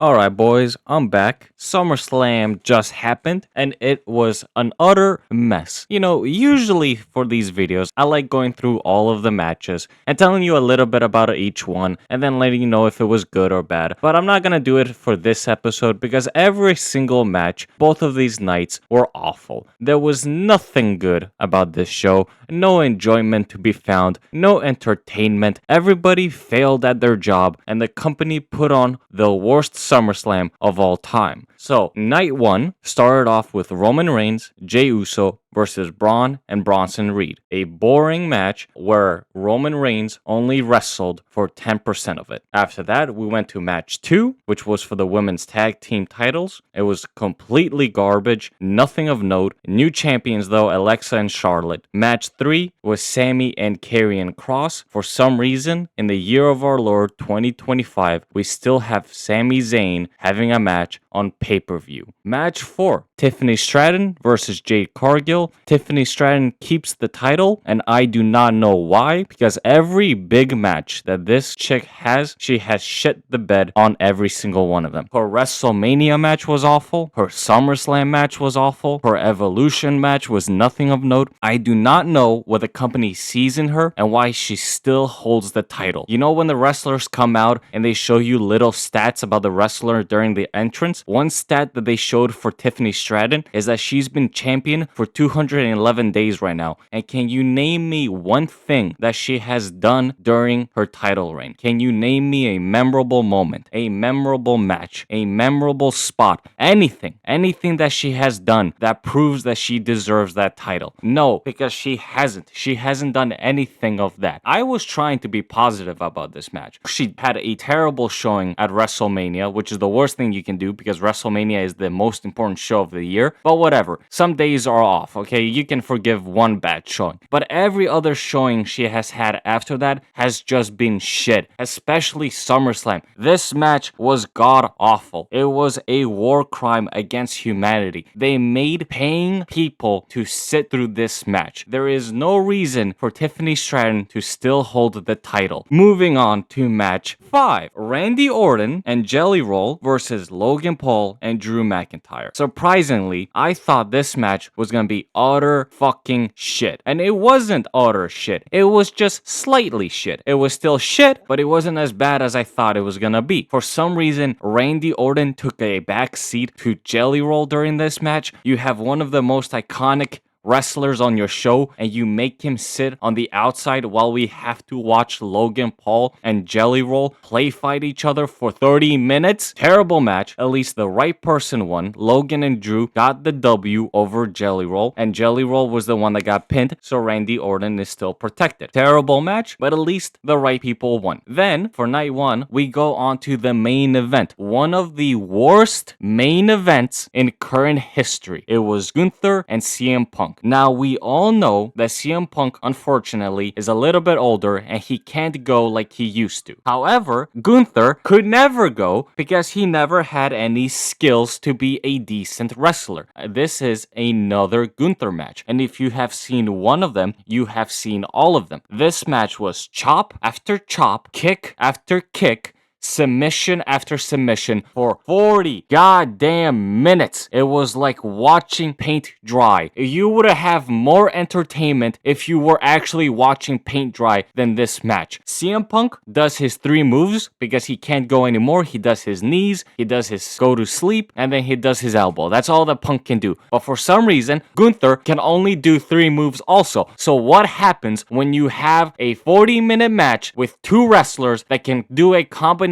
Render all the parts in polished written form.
Alright, boys, I'm back. SummerSlam just happened, and it was an utter mess. Usually for these videos, I like going through all of the matches and telling you a little bit about each one, and then letting you know if it was good or bad. But I'm not gonna do it for this episode because every single match, both of these nights, were awful. There was nothing good about this show, no enjoyment to be found, no entertainment. Everybody failed at their job, and the company put on the worst SummerSlam of all time. So, night one started off with Roman Reigns, Jey Uso versus Braun and Bronson Reed. A boring match where Roman Reigns only wrestled for 10% of it. After that, we went to match 2, which was for the women's tag team titles. It was completely garbage, nothing of note. New champions though, Alexa and Charlotte. Match 3 was Sami and Karrion Kross. For some reason, in the year of our Lord 2025, we still have Sami Zayn having a match on pay-per-view. Match 4, Tiffany Stratton versus Jade Cargill. Tiffany Stratton keeps the title, and I do not know why, because every big match that this chick has, she has shit the bed on every single one of them. Her WrestleMania match was awful. Her SummerSlam match was awful. Her Evolution match was nothing of note. I do not know what the company sees in her and why she still holds the title. You know when the wrestlers come out and they show you little stats about the wrestler during the entrance? One stat that they showed for Tiffany Stratton is that she's been champion for 211 days right now. And can you name me one thing that she has done during her title reign? Can you name me a memorable moment, a memorable match, a memorable spot, anything that she has done that proves that she deserves that title? No, because she hasn't. She hasn't done anything of that. I was trying to be positive about this match. She had a terrible showing at WrestleMania, which is the worst thing you can do because WrestleMania is the most important show of the year. But whatever. Some days are off, okay? You can forgive one bad showing. But every other showing she has had after that has just been shit, especially SummerSlam. This match was god awful. It was a war crime against humanity. They made paying people to sit through this match. There is no reason for Tiffany Stratton to still hold the title. Moving on to match 5. Randy Orton and Jelly Roll versus Logan Paul and Drew McIntyre. Surprisingly, I thought this match was gonna be utter fucking shit. And it wasn't utter shit. It was just slightly shit. It was still shit, but it wasn't as bad as I thought it was gonna be. For some reason, Randy Orton took a back seat to Jelly Roll during this match. You have one of the most iconic wrestlers on your show and you make him sit on the outside while we have to watch Logan Paul and Jelly Roll play fight each other for 30 minutes. Terrible match. At least the right person won. Logan and Drew got the W over Jelly Roll, and Jelly Roll was the one that got pinned, so Randy Orton is still protected. Terrible match, but at least the right people won. Then for night 1, we go on to the main event. One of the worst main events in current history. It was Gunther and CM Punk. Now, we all know that CM Punk, unfortunately, is a little bit older and he can't go like he used to. However, Gunther could never go because he never had any skills to be a decent wrestler. This is another Gunther match, and if you have seen one of them, you have seen all of them. This match was chop after chop, kick after kick, submission after submission for 40 goddamn minutes. It was like watching paint dry. You would have more entertainment if you were actually watching paint dry than this match. CM Punk does his 3 moves because he can't go anymore. He does his knees, he does his go to sleep, and then he does his elbow. That's all that Punk can do. But for some reason, Gunther can only do 3 moves also. So what happens when you have a 40-minute match with 2 wrestlers that can do a combination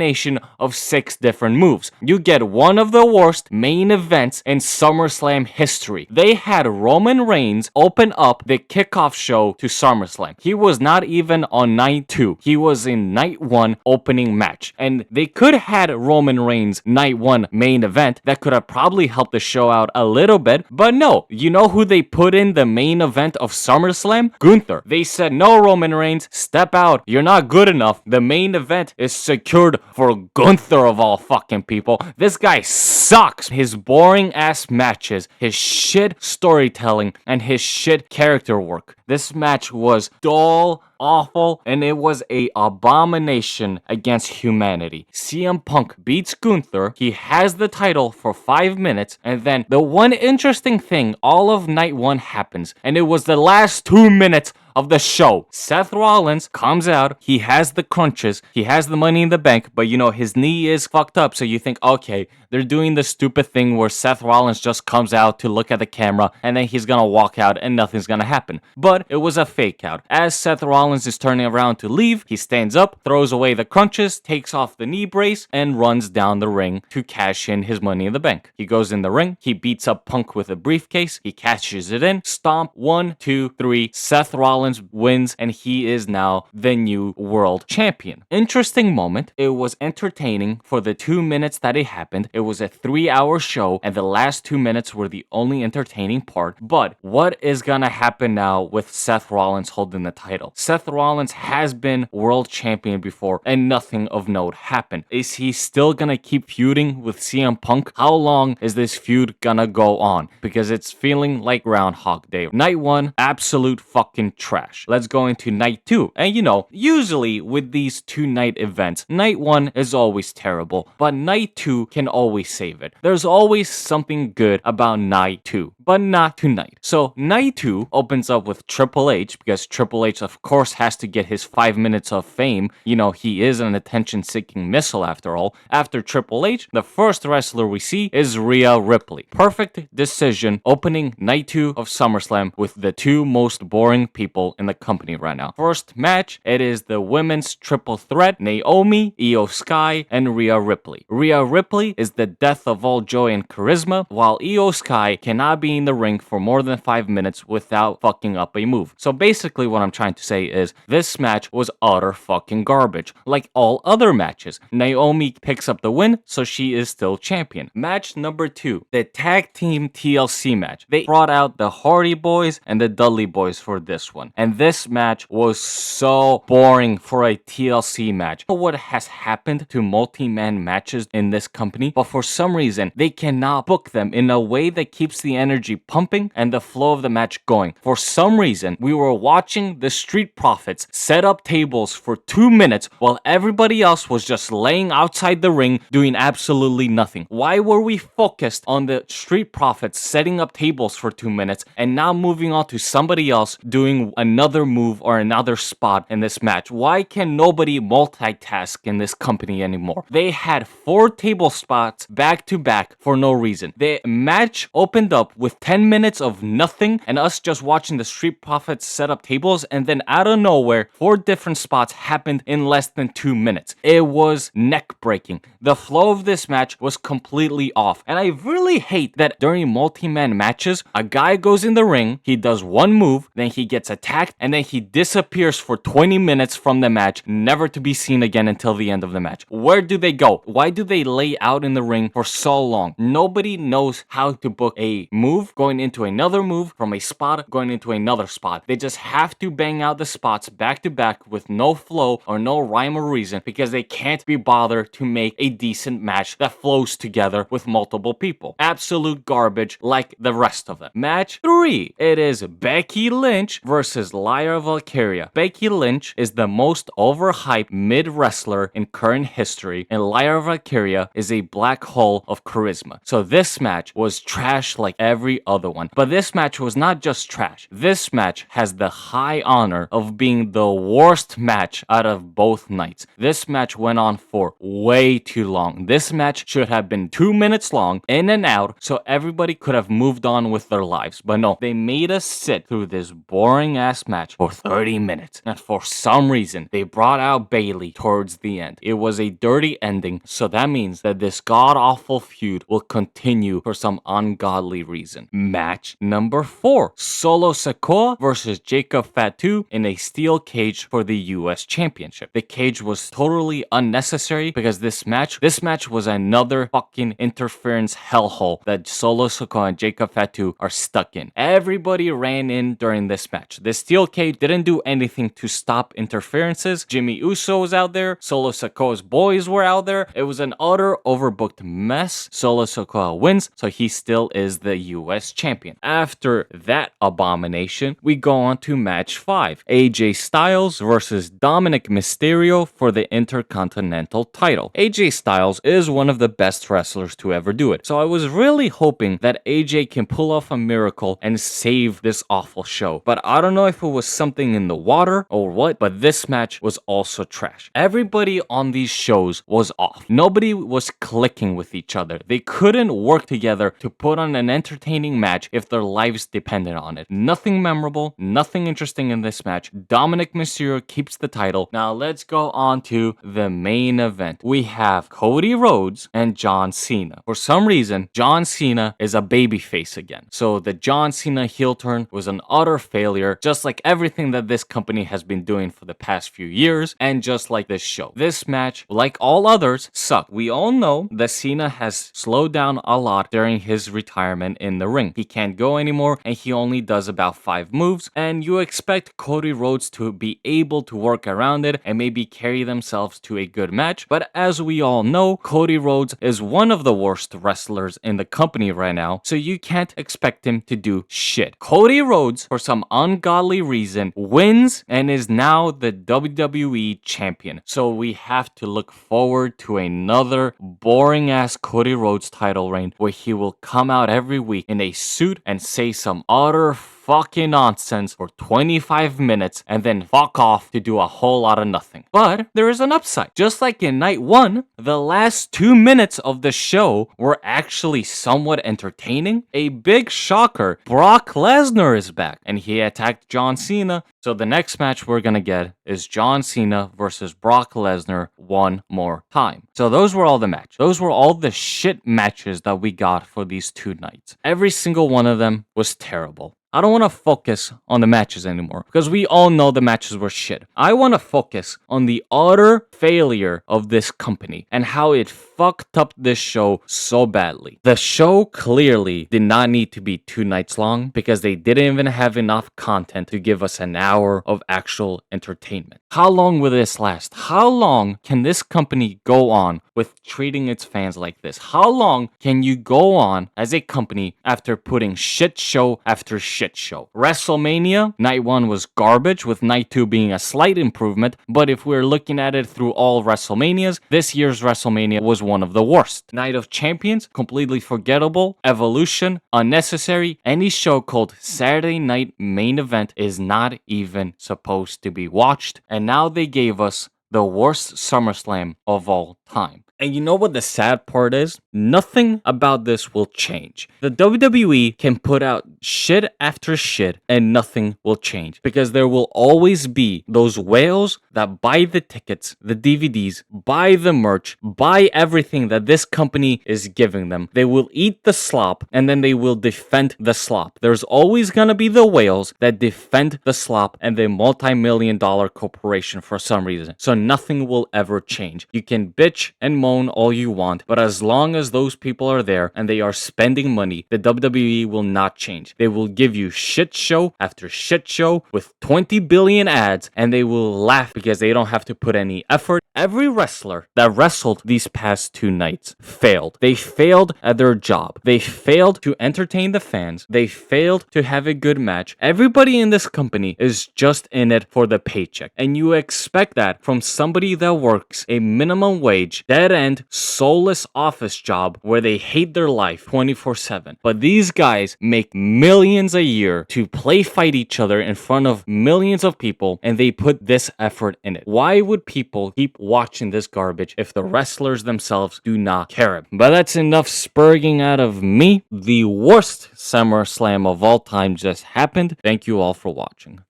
of 6 different moves? You get one of the worst main events in SummerSlam history. They had Roman Reigns open up the kickoff show to SummerSlam. He was not even on night 2. He was in night 1 opening match. And they could have had Roman Reigns night 1 main event. That could have probably helped the show out a little bit. But no, you know who they put in the main event of SummerSlam? Gunther. They said, no, Roman Reigns, step out. You're not good enough. The main event is secured for Gunther of all fucking people. This guy sucks. His boring ass matches, his shit storytelling, and his shit character work. This match was dull, awful, and it was a abomination against humanity. CM Punk beats Gunther. He has the title for 5 minutes, and then the one interesting thing all of night 1 happens, and it was the last 2 minutes of the show. Seth Rollins comes out, he has the crunches, he has the money in the bank, but his knee is fucked up, so you think, okay, they're doing the stupid thing where Seth Rollins just comes out to look at the camera and then he's gonna walk out and nothing's gonna happen. But it was a fake out. As Seth Rollins is turning around to leave, he stands up, throws away the crunches, takes off the knee brace, and runs down the ring to cash in his money in the bank. He goes in the ring, he beats up Punk with a briefcase, he cashes it in, stomp, 1, 2, 3, Seth Rollins wins, and he is now the new world champion. Interesting moment. It was entertaining for the 2 minutes that it happened. It was a 3-hour show, and the last 2 minutes were the only entertaining part. But what is gonna happen now with Seth Rollins holding the title? Seth Rollins has been world champion before, and nothing of note happened. Is he still gonna keep feuding with CM Punk? How long is this feud gonna go on? Because it's feeling like Groundhog Day. Night 1, absolute fucking trash. Let's go into night 2. And usually with these 2-night events, night 1 is always terrible, but night 2 can always save it. There's always something good about night 2, but not tonight. So night 2 opens up with Triple H, because Triple H of course has to get his 5 minutes of fame. He is an attention-seeking missile after all. After Triple H, the first wrestler we see is Rhea Ripley. Perfect decision opening night 2 of SummerSlam with the 2 most boring people in the company right now. First match, it is the women's triple threat, Naomi, Io Sky, and Rhea Ripley. Rhea Ripley is the death of all joy and charisma, while Io Sky cannot be in the ring for more than 5 minutes without fucking up a move. So basically what I'm trying to say is this match was utter fucking garbage, like all other matches. Naomi picks up the win, so she is still champion. Match number 2, the tag team TLC match. They brought out the Hardy Boys and the Dudley Boys for this one. And this match was so boring for a TLC match. I don't know what has happened to multi-man matches in this company, but for some reason, they cannot book them in a way that keeps the energy pumping and the flow of the match going. For some reason, we were watching the Street Profits set up tables for 2 minutes while everybody else was just laying outside the ring doing absolutely nothing. Why were we focused on the Street Profits setting up tables for 2 minutes and now moving on to somebody else doing another move or another spot in this match? Why can nobody multitask in this company anymore? They had 4 table spots back to back for no reason. The match opened up with 10 minutes of nothing and us just watching the Street Profits set up tables, and then out of nowhere 4 different spots happened in less than 2 minutes. It was neck breaking. The flow of this match was completely off, and I really hate that during multi-man matches a guy goes in the ring, he does one move, then he gets attacked, and then he disappears for 20 minutes from the match, never to be seen again until the end of the match. Where do they go? Why do they lay out in the ring for so long? Nobody knows how to book a move going into another move from a spot going into another spot. They just have to bang out the spots back to back with no flow or no rhyme or reason because they can't be bothered to make a decent match that flows together with multiple people. Absolute garbage like the rest of them. Match 3. It is Becky Lynch versus Lyra Valkyria. Becky Lynch is the most overhyped mid-wrestler in current history, and Lyra Valkyria is a black hole of charisma. So this match was trash like every other one. But this match was not just trash. This match has the high honor of being the worst match out of both nights. This match went on for way too long. This match should have been 2 minutes long, in and out, so everybody could have moved on with their lives. But no, they made us sit through this boring ass match for 30 minutes. And for some reason, they brought out Bayley towards the end. It was a dirty ending, so that means that this god-awful feud will continue for some ungodly reason. Match number 4. Solo Sikoa versus Jacob Fatu in a steel cage for the US Championship. The cage was totally unnecessary because this match was another fucking interference hellhole that Solo Sikoa and Jacob Fatu are stuck in. Everybody ran in during this match. The steel cage didn't do anything to stop interferences. Jimmy Uso was out there. Solo Sikoa's boys were out there. It was an utter overbooked mess. Solo Sikoa wins, so he still is the US champion. After that abomination, we go on to match 5. AJ Styles versus Dominic Mysterio for the Intercontinental title. AJ Styles is one of the best wrestlers to ever do it. So I was really hoping that AJ can pull off a miracle and save this awful show. But I don't know if it was something in the water or what, but this match was also trash. Everybody on these shows was off. Nobody was clicking with each other. They couldn't work together to put on an entertaining match if their lives depended on it. Nothing memorable, nothing interesting in this match. Dominic Mysterio keeps the title. Now let's go on to the main event. We have Cody Rhodes and John Cena. For some reason, John Cena is a babyface again. So the John Cena heel turn was an utter failure, just like everything that this company has been doing for the past few years, and just like this show. This match, like all others, sucked. We all know that Cena has slowed down a lot during his retirement in the ring. He can't go anymore, and he only does about 5 moves, and you expect Cody Rhodes to be able to work around it and maybe carry themselves to a good match. But as we all know, Cody Rhodes is one of the worst wrestlers in the company right now, so you can't expect him to do shit. Cody Rhodes, for some ungodly reason, wins and is now the WWE champion. So we have to look forward to another boring ass Cody Rhodes title reign where he will come out every week in a suit and say some utter fucking nonsense for 25 minutes and then fuck off to do a whole lot of nothing. But there is an upside. Just like in night 1, the last 2 minutes of the show were actually somewhat entertaining. A big shocker, Brock Lesnar is back and he attacked John Cena. So the next match we're gonna get is John Cena versus Brock Lesnar one more time. So those were all the matches. Those were all the shit matches that we got for these 2 nights. Every single one of them was terrible. I don't want to focus on the matches anymore because we all know the matches were shit. I want to focus on the utter failure of this company and how it fucked up this show so badly. The show clearly did not need to be 2 nights long because they didn't even have enough content to give us an hour of actual entertainment. How long will this last? How long can this company go on with treating its fans like this? How long can you go on as a company after putting shit show after shit show? WrestleMania, night 1 was garbage, with night 2 being a slight improvement, but if we're looking at it through all WrestleManias, this year's WrestleMania was one of the worst. Night of Champions, completely forgettable. Evolution, unnecessary. Any show called Saturday Night Main Event is not even supposed to be watched, and now they gave us the worst SummerSlam of all time. And you know what the sad part is? Nothing about this will change. The WWE can put out shit after shit and nothing will change because there will always be those whales that buy the tickets, the DVDs, buy the merch, buy everything that this company is giving them. They will eat the slop and then they will defend the slop. There's always gonna be the whales that defend the slop and the multi-million-dollar corporation for some reason. So nothing will ever change. You can bitch and moan all you want, but as long as those people are there and they are spending money, the WWE will not change. They will give you shit show after shit show with 20 billion ads, and they will laugh because they don't have to put any effort. Every wrestler that wrestled these past 2 nights failed. They failed at their job. They failed to entertain the fans. They failed to have a good match. Everybody in this company is just in it for the paycheck, and you expect that from somebody that works a minimum wage, dead-end, soulless office job where they hate their life 24/7. But these guys make millions a year to play fight each other in front of millions of people, and they put this effort in it. Why would people keep watching this garbage if the wrestlers themselves do not care? But that's enough spurging out of me. The worst SummerSlam of all time just happened. Thank you all for watching.